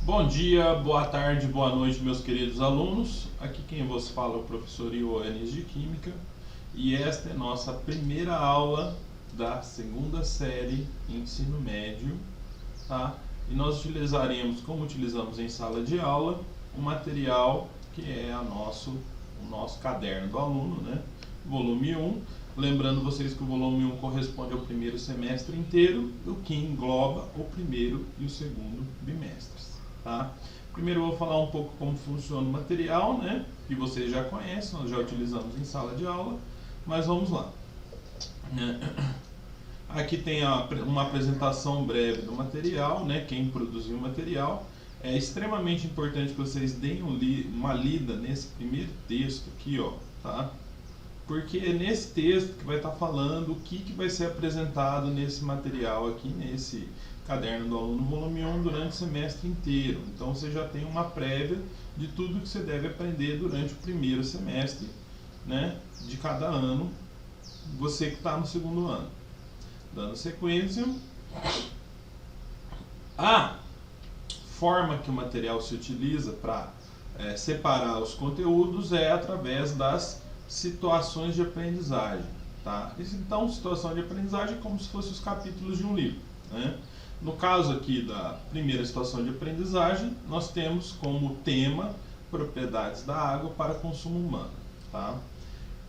Bom dia, boa tarde, boa noite, meus queridos alunos. Aqui quem vos fala é o professor Ioannis de Química e esta é nossa primeira aula da segunda série Ensino Médio, tá? E nós utilizaremos, como utilizamos em sala de aula, o material que é o nosso caderno do aluno, né? Volume 1. Lembrando vocês que o volume 1 corresponde ao primeiro semestre inteiro, o que engloba o primeiro e o segundo bimestres. Tá? Primeiro eu vou falar um pouco como funciona o material, né? Que vocês já conhecem, nós já utilizamos em sala de aula, mas vamos lá. Aqui tem uma apresentação breve do material, né? Quem produziu o material. É extremamente importante que vocês deem uma lida nesse primeiro texto aqui, ó, tá? Porque é nesse texto que vai estar falando o que vai ser apresentado nesse material aqui, nesse caderno do aluno volume 1 durante o semestre inteiro. Então você já tem uma prévia de tudo que você deve aprender durante o primeiro semestre, né, de cada ano, você que está no segundo ano. Dando sequência, a forma que o material se utiliza para separar os conteúdos é através das situações de aprendizagem, tá? Então, situação de aprendizagem é como se fossem os capítulos de um livro, né? No caso aqui da primeira situação de aprendizagem, nós temos como tema propriedades da água para consumo humano, tá?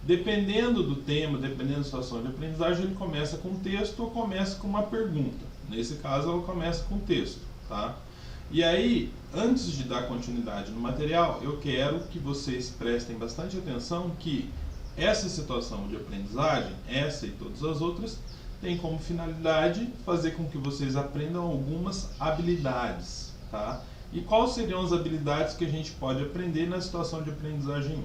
Dependendo do tema, dependendo da situação de aprendizagem, ele começa com texto ou começa com uma pergunta. Nesse caso, ela começa com texto, tá? E aí, antes de dar continuidade no material, eu quero que vocês prestem bastante atenção que essa situação de aprendizagem, essa e todas as outras, tem como finalidade fazer com que vocês aprendam algumas habilidades, tá? E quais seriam as habilidades que a gente pode aprender na situação de aprendizagem 1?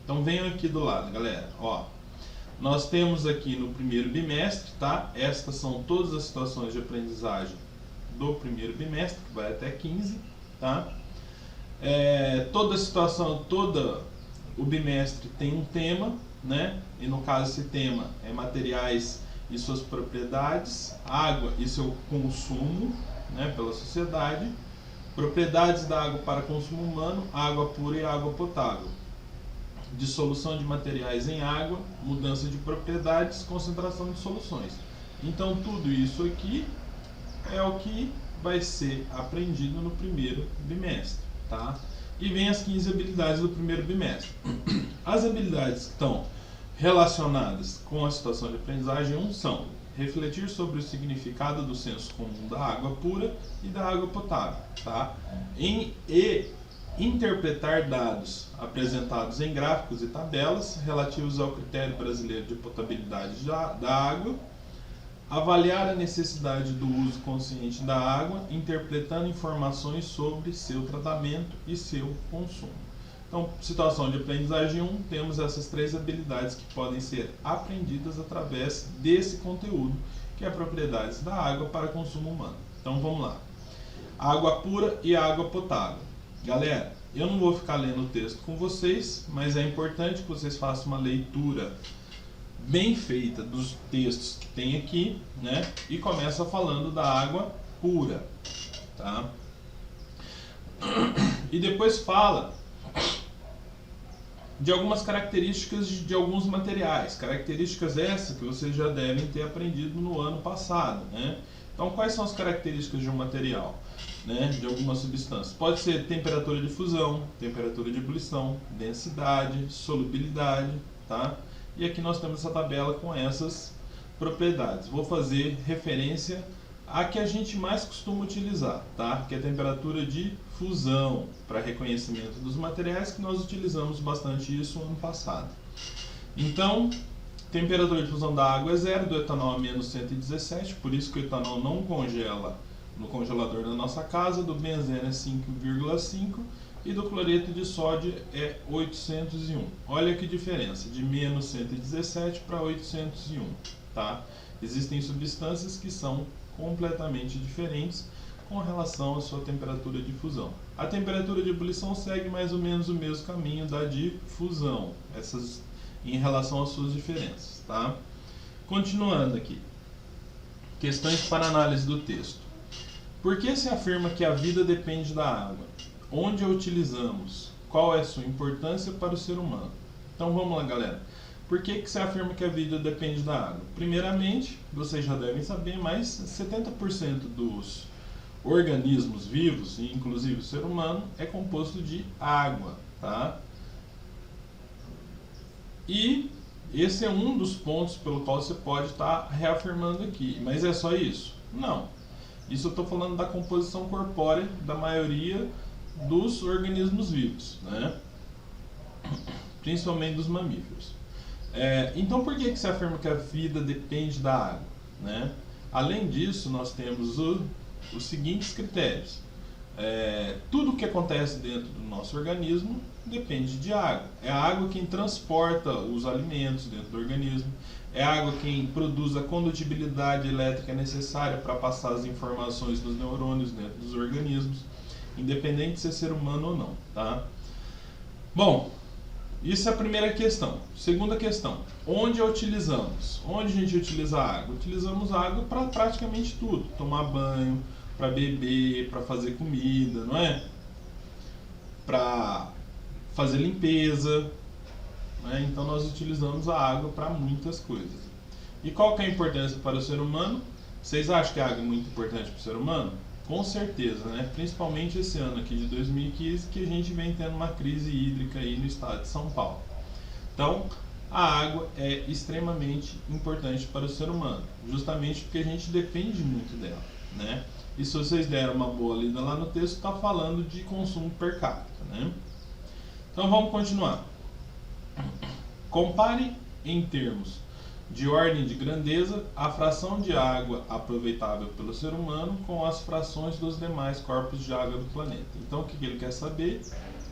Então venham aqui do lado, galera. Ó, nós temos aqui no primeiro bimestre, tá? Estas são todas as situações de aprendizagem do primeiro bimestre, que vai até 15, tá? Toda situação, todo o bimestre tem um tema, né? E no caso esse tema é materiais e suas propriedades, água e seu consumo, né, pela sociedade, propriedades da água para consumo humano, água pura e água potável, dissolução de materiais em água, mudança de propriedades, concentração de soluções. Então tudo isso aqui é o que vai ser aprendido no primeiro bimestre, tá? E vem as 15 habilidades do primeiro bimestre. As habilidades que estão relacionadas com a situação de aprendizagem 1 são refletir sobre o significado do senso comum da água pura e da água potável, tá? E interpretar dados apresentados em gráficos e tabelas relativos ao critério brasileiro de potabilidade da água, avaliar a necessidade do uso consciente da água, interpretando informações sobre seu tratamento e seu consumo. Então, situação de aprendizagem 1, temos essas três habilidades que podem ser aprendidas através desse conteúdo, que é propriedades da água para consumo humano. Então, vamos lá. Água pura e água potável. Galera, eu não vou ficar lendo o texto com vocês, mas é importante que vocês façam uma leitura bem feita dos textos que tem aqui, né? E começa falando da água pura, tá? E depois fala de algumas características de alguns materiais, características essas que vocês já devem ter aprendido no ano passado, né? Então, quais são as características de um material, né? De alguma substância? Pode ser temperatura de fusão, temperatura de ebulição, densidade, solubilidade, tá? E aqui nós temos essa tabela com essas propriedades. Vou fazer referência à que a gente mais costuma utilizar, tá? Que é a temperatura de fusão, para reconhecimento dos materiais, que nós utilizamos bastante isso no ano passado. Então, temperatura de fusão da água é 0, do etanol a menos 117, por isso que o etanol não congela no congelador da nossa casa, do benzeno é 5,5 e do cloreto de sódio é 801. Olha que diferença, de menos 117 para 801, tá? Existem substâncias que são completamente diferentes com relação à sua temperatura de fusão. A temperatura de ebulição segue mais ou menos o mesmo caminho da de fusão, essas em relação às suas diferenças, tá? Continuando aqui. Questões para análise do texto. Por que se afirma que a vida depende da água? Onde a utilizamos? Qual é a sua importância para o ser humano? Então vamos lá, galera. Por que se afirma que a vida depende da água? Primeiramente, vocês já devem saber, mas 70% dos organismos vivos, inclusive o ser humano, é composto de água, tá? E esse é um dos pontos pelo qual você pode estar reafirmando aqui. Mas é só isso? Não. Isso eu estou falando da composição corpórea da maioria dos organismos vivos, né? Principalmente dos mamíferos. Então por que se afirma que a vida depende da água, né? Além disso, nós temos os seguintes critérios. Tudo que acontece dentro do nosso organismo depende de água. É a água quem transporta os alimentos dentro do organismo. É a água quem produz a condutibilidade elétrica necessária para passar as informações dos neurônios dentro dos organismos, independente de ser ser humano ou não, tá? Bom, isso é a primeira questão. Segunda questão, onde a utilizamos? Onde a gente utiliza a água? Utilizamos a água para praticamente tudo. Tomar banho, para beber, para fazer comida, não é? Para fazer limpeza, né? Então nós utilizamos a água para muitas coisas. E qual que é a importância para o ser humano? Vocês acham que a água é muito importante para o ser humano? Com certeza, né? Principalmente esse ano aqui de 2015, que a gente vem tendo uma crise hídrica aí no estado de São Paulo. Então, a água é extremamente importante para o ser humano, justamente porque a gente depende muito dela, né? E se vocês deram uma boa lida lá no texto, está falando de consumo per capita, né? Então vamos continuar. Compare em termos de ordem de grandeza a fração de água aproveitável pelo ser humano com as frações dos demais corpos de água do planeta. Então o que ele quer saber?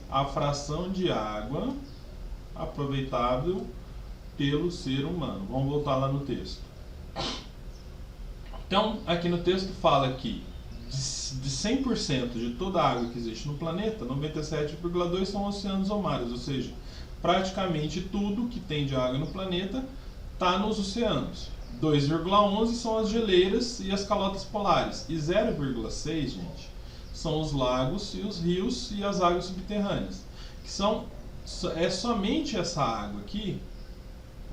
A fração de água aproveitável pelo ser humano. Vamos voltar lá no texto. Então aqui no texto fala que de 100% de toda a água que existe no planeta, 97,2% são oceanos ou mares, ou seja, praticamente tudo que tem de água no planeta está nos oceanos. 2,11 são as geleiras e as calotas polares. E 0,6, gente, são os lagos e os rios e as águas subterrâneas. Que é somente essa água aqui,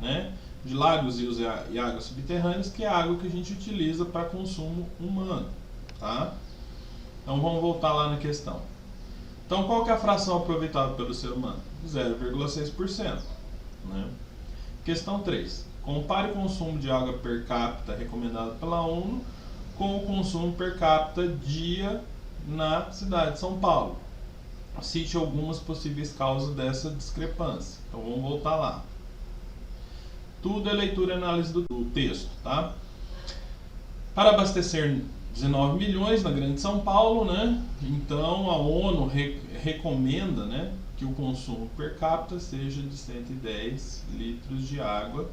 né, de lagos, rios e águas subterrâneas, que é a água que a gente utiliza para consumo humano, tá? Então vamos voltar lá na questão. Então qual que é a fração aproveitável pelo ser humano? 0,6%, né? Questão 3. Compare o consumo de água per capita recomendado pela ONU com o consumo per capita dia na cidade de São Paulo. Cite algumas possíveis causas dessa discrepância. Então vamos voltar lá. Tudo é leitura e análise do texto, tá? Para abastecer 19 milhões na Grande São Paulo, né? Então a ONU recomenda, né, que o consumo per capita seja de 110 litros de água,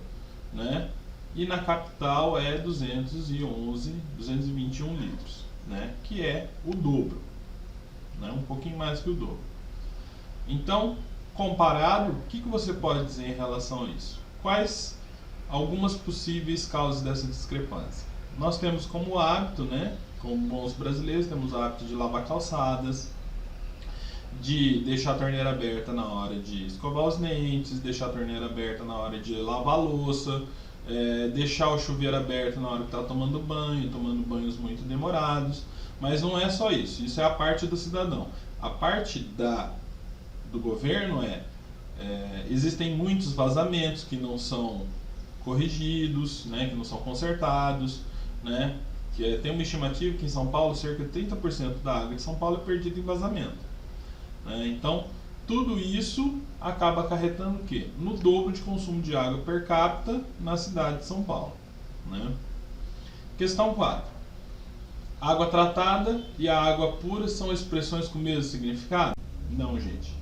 né? E na capital é 221 litros, né? Que é o dobro, né? Um pouquinho mais que o dobro. Então, comparado, o que você pode dizer em relação a isso? Quais algumas possíveis causas dessa discrepância? Nós temos como hábito, né? Como bons brasileiros, temos o hábito de lavar calçadas, de deixar a torneira aberta na hora de escovar os dentes, deixar a torneira aberta na hora de lavar a louça, deixar o chuveiro aberto na hora que está tomando banhos muito demorados. Mas não é só isso, isso é a parte do cidadão. A parte do governo existem muitos vazamentos que não são corrigidos, né, que não são consertados, né, que tem uma estimativa que em São Paulo cerca de 30% da água de São Paulo é perdida em vazamento. Então, tudo isso acaba acarretando o quê? No dobro de consumo de água per capita na cidade de São Paulo, né? Questão 4. Água tratada e a água pura são expressões com o mesmo significado? Não, gente.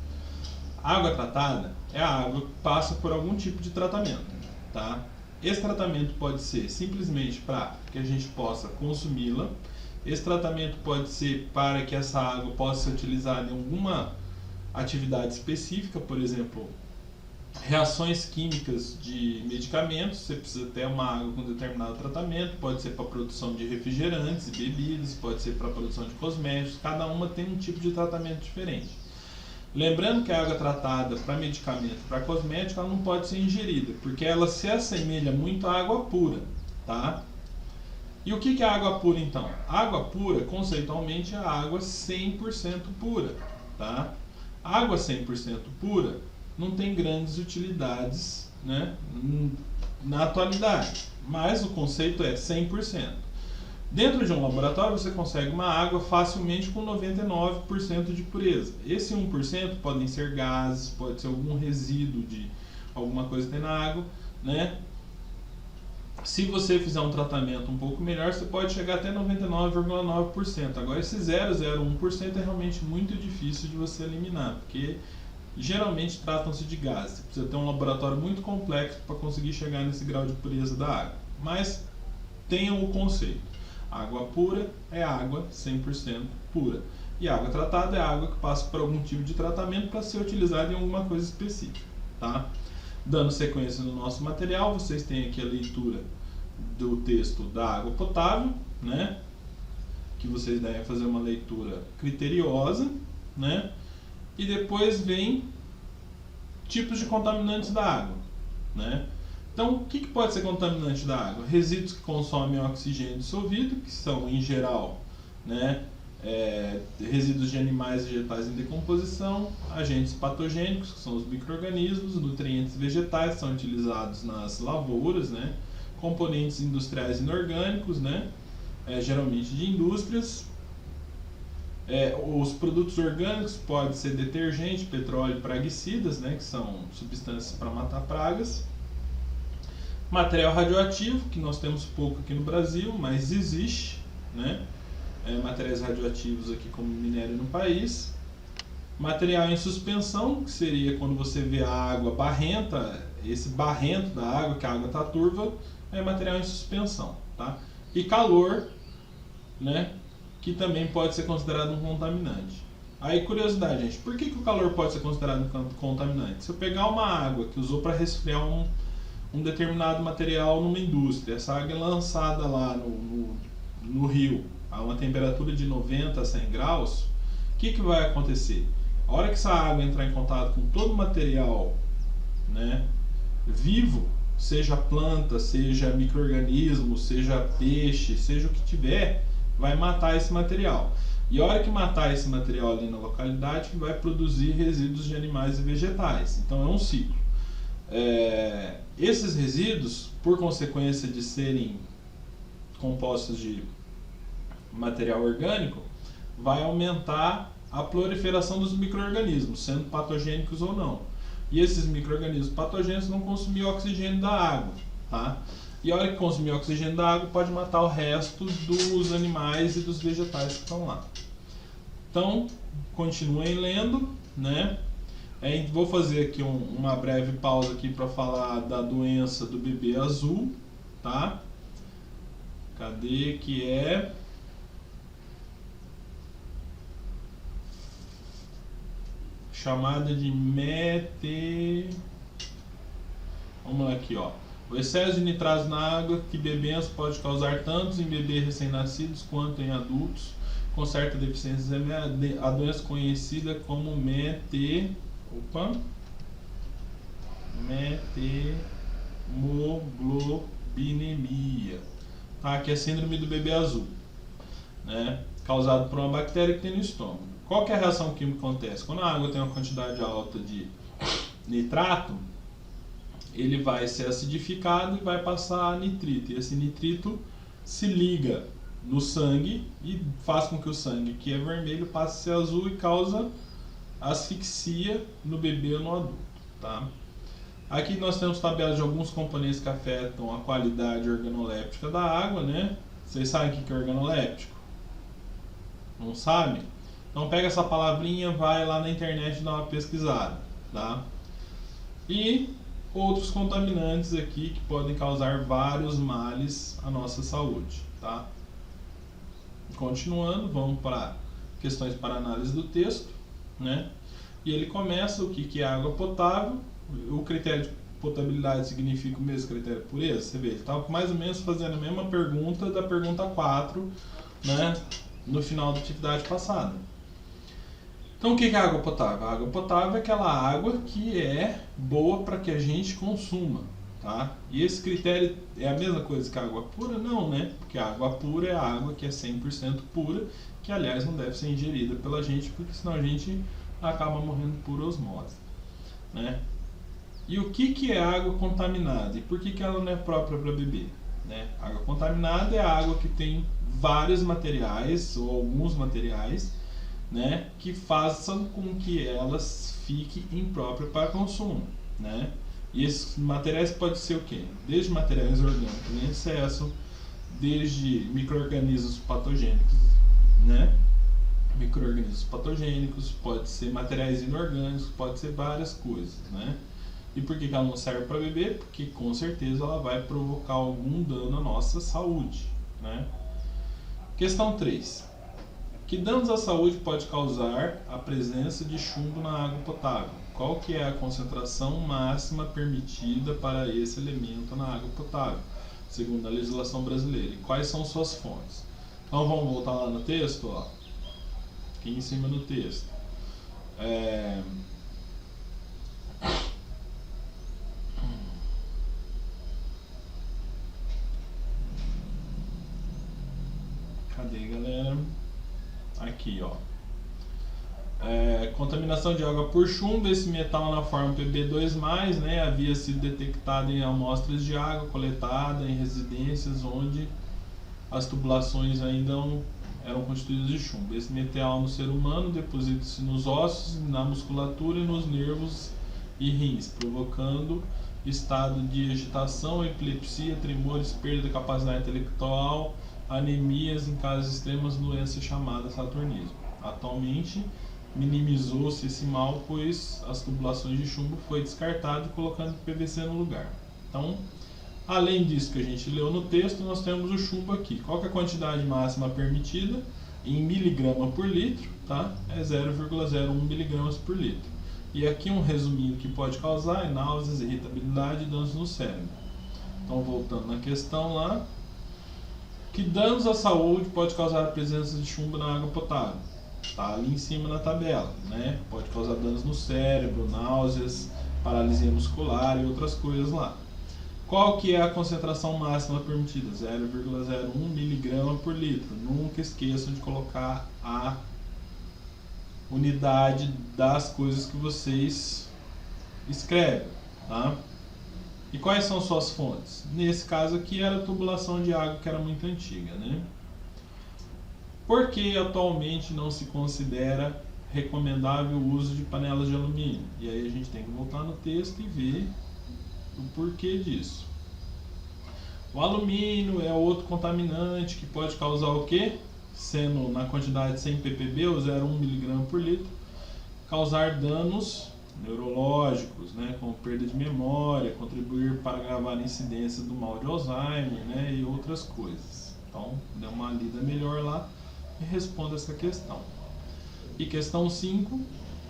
Água tratada é a água que passa por algum tipo de tratamento, tá? Esse tratamento pode ser simplesmente para que a gente possa consumi-la. Esse tratamento pode ser para que essa água possa ser utilizada em alguma atividade específica, por exemplo, Reações químicas de medicamentos, você precisa ter uma água com determinado tratamento, pode ser para a produção de refrigerantes e bebidas, pode ser para a produção de cosméticos, cada uma tem um tipo de tratamento diferente. Lembrando que a água tratada para medicamento, para cosmético, ela não pode ser ingerida, porque ela se assemelha muito à água pura, tá? E o que é água pura então? Água pura, conceitualmente, é a água 100% pura, tá? Água 100% pura não tem grandes utilidades, né, na atualidade, mas o conceito é 100%. Dentro de um laboratório você consegue uma água facilmente com 99% de pureza. Esse 1% podem ser gases, pode ser algum resíduo de alguma coisa que tem na água, né? Se você fizer um tratamento um pouco melhor, você pode chegar até 99,9%. Agora esse 0,01% é realmente muito difícil de você eliminar, porque geralmente tratam-se de gases. Você precisa ter um laboratório muito complexo para conseguir chegar nesse grau de pureza da água. Mas tenham o conceito. Água pura é água 100% pura. E água tratada é água que passa por algum tipo de tratamento para ser utilizada em alguma coisa específica. Tá? Dando sequência no nosso material, vocês têm aqui a leitura do texto da água potável, né? Que vocês devem fazer uma leitura criteriosa, né? E depois vem tipos de contaminantes da água, né? Então, o que pode ser contaminante da água? Resíduos que consomem oxigênio dissolvido, que são, em geral, né, resíduos de animais e vegetais em decomposição, agentes patogênicos, que são os micro-organismos, nutrientes vegetais, que são utilizados nas lavouras, né, componentes industriais inorgânicos, né, geralmente de indústrias. Os produtos orgânicos podem ser detergente, petróleo e praguicidas, né, que são substâncias para matar pragas. Material radioativo, que nós temos pouco aqui no Brasil, mas existe, né, materiais radioativos aqui como minério no país. Material em suspensão, que seria quando você vê a água barrenta, esse barrento da água, que a água está turva, é material em suspensão. Tá? E calor, né, que também pode ser considerado um contaminante. Aí, curiosidade, gente, por que o calor pode ser considerado um contaminante? Se eu pegar uma água que usou para resfriar um determinado material numa indústria, essa água é lançada lá no rio a uma temperatura de 90 a 100 graus, o que vai acontecer? A hora que essa água entrar em contato com todo o material, né, vivo, seja planta, seja micro-organismo, seja peixe, seja o que tiver, vai matar esse material. E a hora que matar esse material ali na localidade, vai produzir resíduos de animais e vegetais. Então é um ciclo. Esses resíduos, por consequência de serem compostos de material orgânico, vai aumentar a proliferação dos micro-organismos, sendo patogênicos ou não. E esses micro-organismos patogênicos vão consumir o oxigênio da água. Tá? E a hora que consumir o oxigênio da água, pode matar o resto dos animais e dos vegetais que estão lá. Então, continuem lendo, né? Vou fazer aqui uma breve pausa aqui para falar da doença do bebê azul, tá? Cadê que é? Chamada de Vamos lá aqui, ó. O excesso de nitratos na água que bebemos pode causar tanto em bebês recém-nascidos quanto em adultos com certa deficiência. A doença conhecida como metemoglobinemia, tá? Que é a síndrome do bebê azul, né? Causado por uma bactéria que tem no estômago. Qual que é a reação química que acontece? Quando a água tem uma quantidade alta de nitrato, ele vai ser acidificado e vai passar a nitrito. E esse nitrito se liga no sangue e faz com que o sangue, que é vermelho, passe a ser azul e causa asfixia no bebê ou no adulto. Tá? Aqui nós temos tabelas de alguns componentes que afetam a qualidade organoléptica da água, né? Vocês sabem o que é organoléptico? Não sabem? Então pega essa palavrinha, vai lá na internet e dá uma pesquisada. Tá? E outros contaminantes aqui que podem causar vários males à nossa saúde. Tá? Continuando, vamos para questões para análise do texto, né? E ele começa o que é água potável, o critério de potabilidade significa o mesmo critério de pureza? Você vê, ele está mais ou menos fazendo a mesma pergunta da pergunta 4, né, no final da atividade passada. Então, o que é água potável? A água potável é aquela água que é boa para que a gente consuma, tá? E esse critério é a mesma coisa que a água pura? Não, né? Porque a água pura é a água que é 100% pura, que aliás não deve ser ingerida pela gente, porque senão a gente acaba morrendo por osmose, né? E o que é água contaminada? E por que ela não é própria para beber? Né? Água contaminada é a água que tem vários materiais, ou alguns materiais, né, que façam com que elas fiquem impróprias para consumo, né? E esses materiais podem ser o quê? Desde materiais orgânicos em excesso, desde micro-organismos patogênicos, né? Micro-organismos patogênicos, pode ser materiais inorgânicos, pode ser várias coisas, né? E por que ela não serve para beber? Porque com certeza ela vai provocar algum dano à nossa saúde, né? Questão 3. Que danos à saúde pode causar a presença de chumbo na água potável? Qual que é a concentração máxima permitida para esse elemento na água potável, segundo a legislação brasileira? E quais são suas fontes? Então vamos voltar lá no texto, ó. Aqui em cima no texto. Cadê, galera? Aqui, ó. Contaminação de água por chumbo. Esse metal na forma Pb2+, né, havia sido detectado em amostras de água coletada em residências onde as tubulações ainda eram constituídas de chumbo. Esse metal no ser humano deposita-se nos ossos, na musculatura e nos nervos e rins, provocando estado de agitação, epilepsia, tremores, perda da capacidade intelectual, anemias, em casos extremos, doença chamada saturnismo. Atualmente, minimizou-se esse mal, pois as tubulações de chumbo foi descartado, colocando PVC no lugar. Então, além disso que a gente leu no texto, nós temos o chumbo aqui. Qual que é a quantidade máxima permitida? Em miligrama por litro, tá? É 0,01 miligramas por litro. E aqui um resuminho que pode causar é náuseas, irritabilidade e danos no cérebro. Então, voltando na questão lá. Que danos à saúde pode causar a presença de chumbo na água potável? Está ali em cima na tabela, né? Pode causar danos no cérebro, náuseas, paralisia muscular e outras coisas lá. Qual que é a concentração máxima permitida? 0,01 miligrama por litro. Nunca esqueçam de colocar a unidade das coisas que vocês escrevem, tá? E quais são suas fontes? Nesse caso aqui era a tubulação de água, que era muito antiga, né? Por que atualmente não se considera recomendável o uso de panelas de alumínio? E aí a gente tem que voltar no texto e ver o porquê disso. O alumínio é outro contaminante que pode causar o quê? Sendo na quantidade de 100 ppb, ou 0,1 mg por litro, causar danos neurológicos, né, como perda de memória, contribuir para agravar a incidência do mal de Alzheimer, né, e outras coisas. Então, dê uma lida melhor lá e responda essa questão. E questão 5,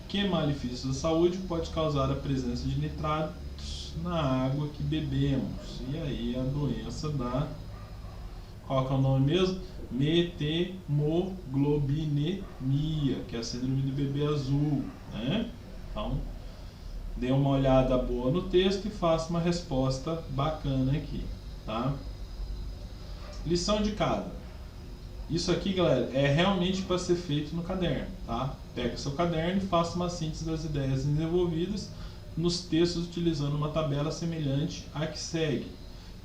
que malefícios da saúde pode causar a presença de nitratos na água que bebemos? E aí a doença da... Qual que é o nome mesmo? Metemoglobinemia, que é a síndrome do bebê azul, né? Então, dê uma olhada boa no texto e faça uma resposta bacana aqui, tá? Lição de casa. Isso aqui, galera, é realmente para ser feito no caderno, tá? Pega o seu caderno e faça uma síntese das ideias desenvolvidas nos textos utilizando uma tabela semelhante à que segue,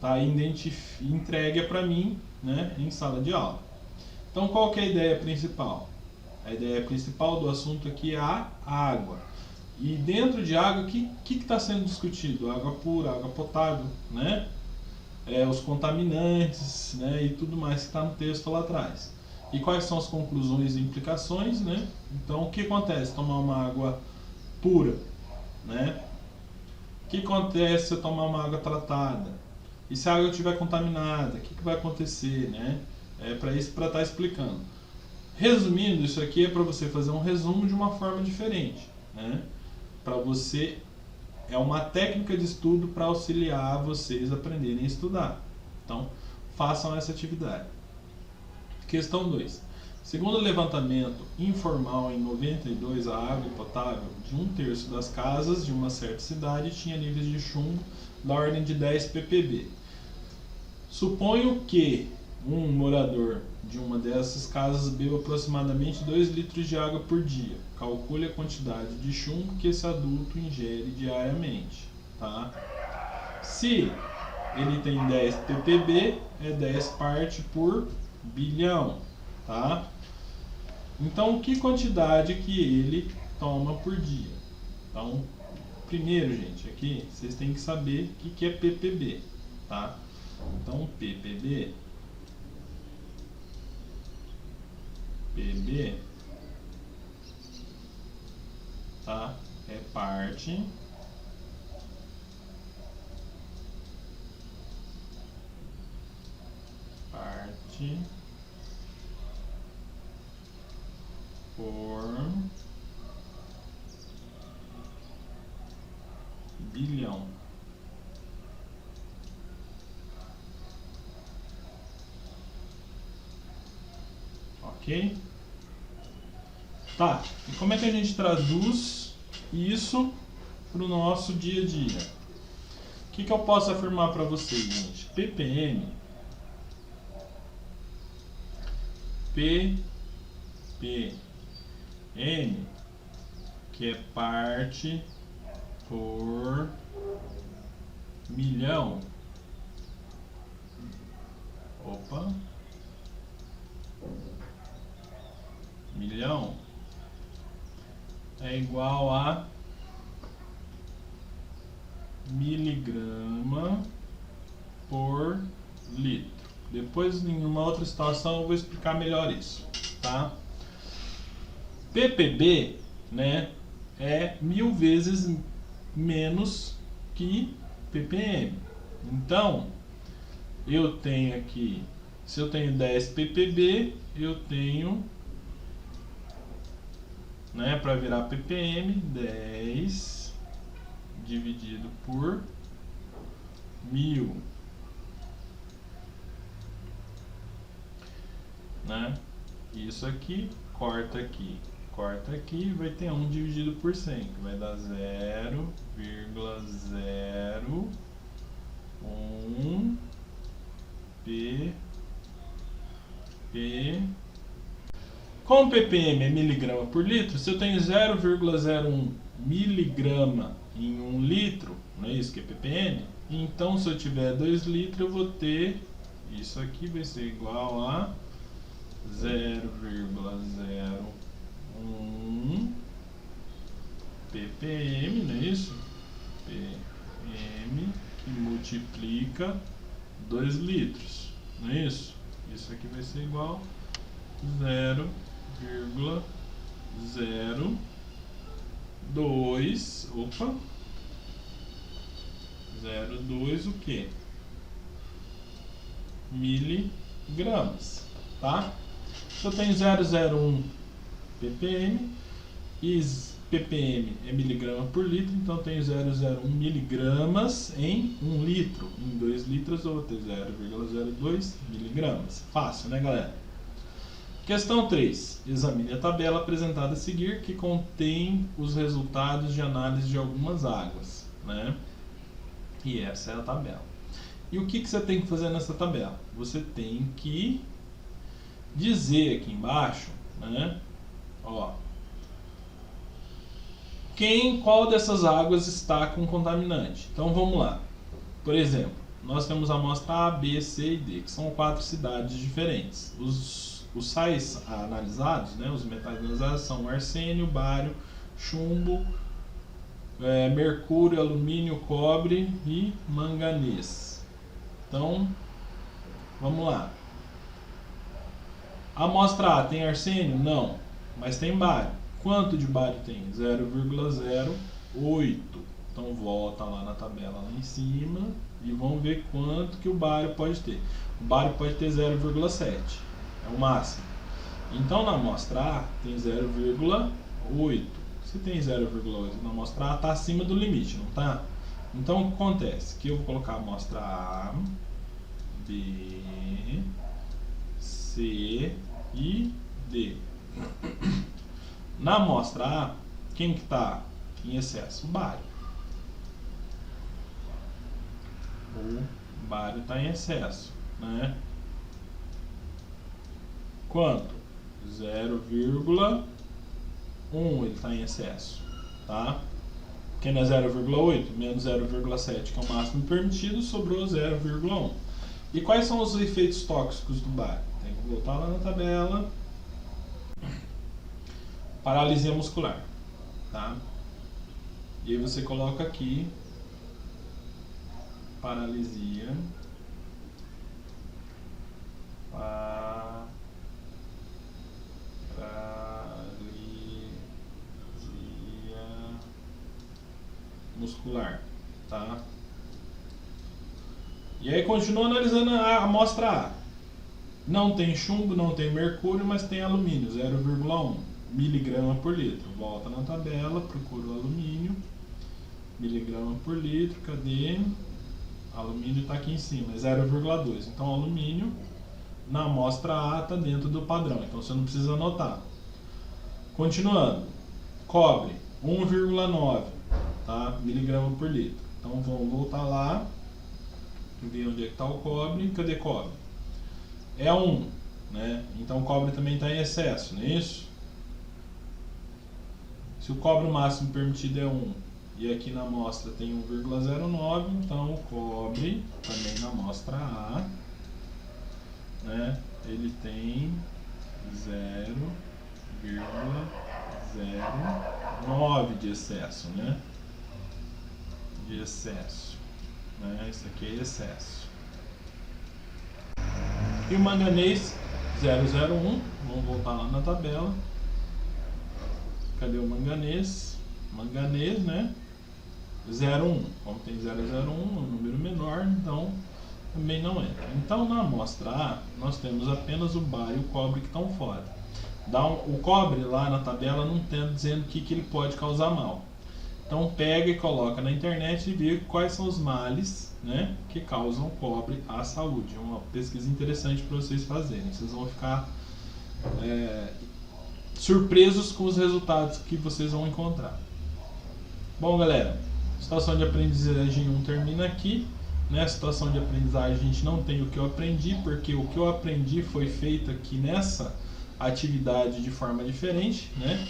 tá? Entregue para mim, né, em sala de aula. Então, qual que é a ideia principal? A ideia principal do assunto aqui é a água. E dentro de água, o que está sendo discutido? Água pura, água potável, né? Os contaminantes, né? E tudo mais que está no texto lá atrás. E quais são as conclusões e implicações, né? Então, o que acontece tomar uma água pura, né? O que acontece se eu tomar uma água tratada? E se a água estiver contaminada, o que vai acontecer, né? Para estar explicando. Resumindo, isso aqui é para você fazer um resumo de uma forma diferente, né? Para você é uma técnica de estudo para auxiliar vocês a aprenderem a estudar. Então, façam essa atividade. Questão 2. Segundo o levantamento informal em 92, a água potável de 1/3 das casas de uma certa cidade tinha níveis de chumbo da ordem de 10 ppb. Suponho que um morador de uma dessas casas beba aproximadamente 2 litros de água por dia. Calcule a quantidade de chumbo que esse adulto ingere diariamente. Tá? Se ele tem 10 ppb, é 10 partes por bilhão. Tá? Então, que quantidade que ele toma por dia? Então, primeiro, gente, aqui vocês têm que saber o que é ppb. Tá? Então, ppb tá? É parte por bilhão. Ok? Tá, e como é que a gente traduz isso para o nosso dia a dia? O que eu posso afirmar para vocês, gente? ppm que é parte por milhão. Milhão é igual a miligrama por litro. Depois, em uma outra situação, eu vou explicar melhor isso, tá? ppb, né, é 1000 vezes menos que ppm. Então, eu tenho aqui, se eu tenho 10 ppb, eu tenho, né, para virar ppm, 10 dividido por 1000, né? Isso aqui, corta aqui, vai ter 1 dividido por 100, que vai dar 0,01 pp. Como ppm é miligrama por litro, se eu tenho 0,01 miligrama em 1 litro, não é isso que é ppm? Então, se eu tiver 2 litros, eu vou ter, isso aqui vai ser igual a 0,01 ppm, não é isso? ppm que multiplica 2 litros, não é isso? Isso aqui vai ser igual a 0,02, 0,2 o que? Miligramas, tá? Se eu tenho 0,01 ppm e ppm é miligrama por litro, então eu tenho 0,01 miligramas em 1 litro. Em 2 litros eu vou ter 0,02 miligramas. Fácil, né, galera? Questão 3. Examine a tabela apresentada a seguir, que contém os resultados de análise de algumas águas, né? E essa é a tabela. E o que você tem que fazer nessa tabela? Você tem que dizer aqui embaixo, né? Ó, qual dessas águas está com contaminante? Então vamos lá. Por exemplo, nós temos a amostra A, B, C e D, que são 4 cidades diferentes. Os sais analisados, né, os metais analisados são arsênio, bário, chumbo, mercúrio, alumínio, cobre e manganês. Então, vamos lá. A amostra A tem arsênio? Não, mas tem bário. Quanto de bário tem? 0,08. Então volta lá na tabela lá em cima e vamos ver quanto que o bário pode ter. O bário pode ter 0,7, é o máximo. Então na amostra A tem 0,8, Se tem 0,8 na amostra A, está acima do limite, não está? Então, o que acontece? Que eu vou colocar a amostra A, B, C e D. Na amostra A, quem que está em excesso? O bário. O bário está em excesso, né? Quanto? 0,1 ele está em excesso, tá? Porque não é 0,8 menos 0,7, que é o máximo permitido, sobrou 0,1. E quais são os efeitos tóxicos do bário? Tem que voltar lá na tabela. Paralisia muscular, tá? E aí você coloca aqui paralisia muscular, tá? E aí continua analisando a amostra A. Não tem chumbo, não tem mercúrio, mas tem alumínio, 0,1 miligrama por litro. Volta na tabela, procura o alumínio, miligrama por litro, cadê? Alumínio está aqui em cima, é 0,2. Então alumínio na amostra A está dentro do padrão, então você não precisa anotar. Continuando, cobre 1,9, tá? Miligrama por litro. Então vamos voltar lá, ver onde é que está o cobre. Cadê cobre? É 1, né? Então o cobre também está em excesso, não é isso? Se o cobre máximo permitido é 1 e aqui na amostra tem 1,09, então o cobre também na amostra A, né? Ele tem 0,09 de excesso, né? De excesso, né? Isso aqui é excesso. E o manganês 0,01, vamos voltar lá na tabela. Cadê o manganês? Manganês, né? 0,1. Como tem 0,01, é um número menor, então também não entra. Então na amostra A, nós temos apenas o bário e o cobre que estão fora. O cobre lá na tabela não está dizendo o que ele pode causar mal. Então pega e coloca na internet e vê quais são os males, né, que causam cobre à saúde. É uma pesquisa interessante para vocês fazerem. Vocês vão ficar surpresos com os resultados que vocês vão encontrar. Bom, galera, a situação de aprendizagem 1 termina aqui. Nessa situação de aprendizagem a gente não tem o que eu aprendi, porque o que eu aprendi foi feito aqui nessa atividade de forma diferente, né?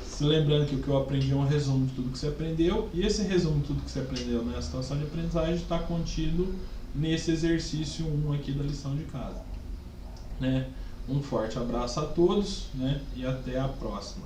Se lembrando que o que eu aprendi é um resumo de tudo que você aprendeu, e esse resumo de tudo que você aprendeu nessa situação de aprendizagem está contido nesse exercício 1 aqui da lição de casa, né? Um forte abraço a todos, né? E até a próxima.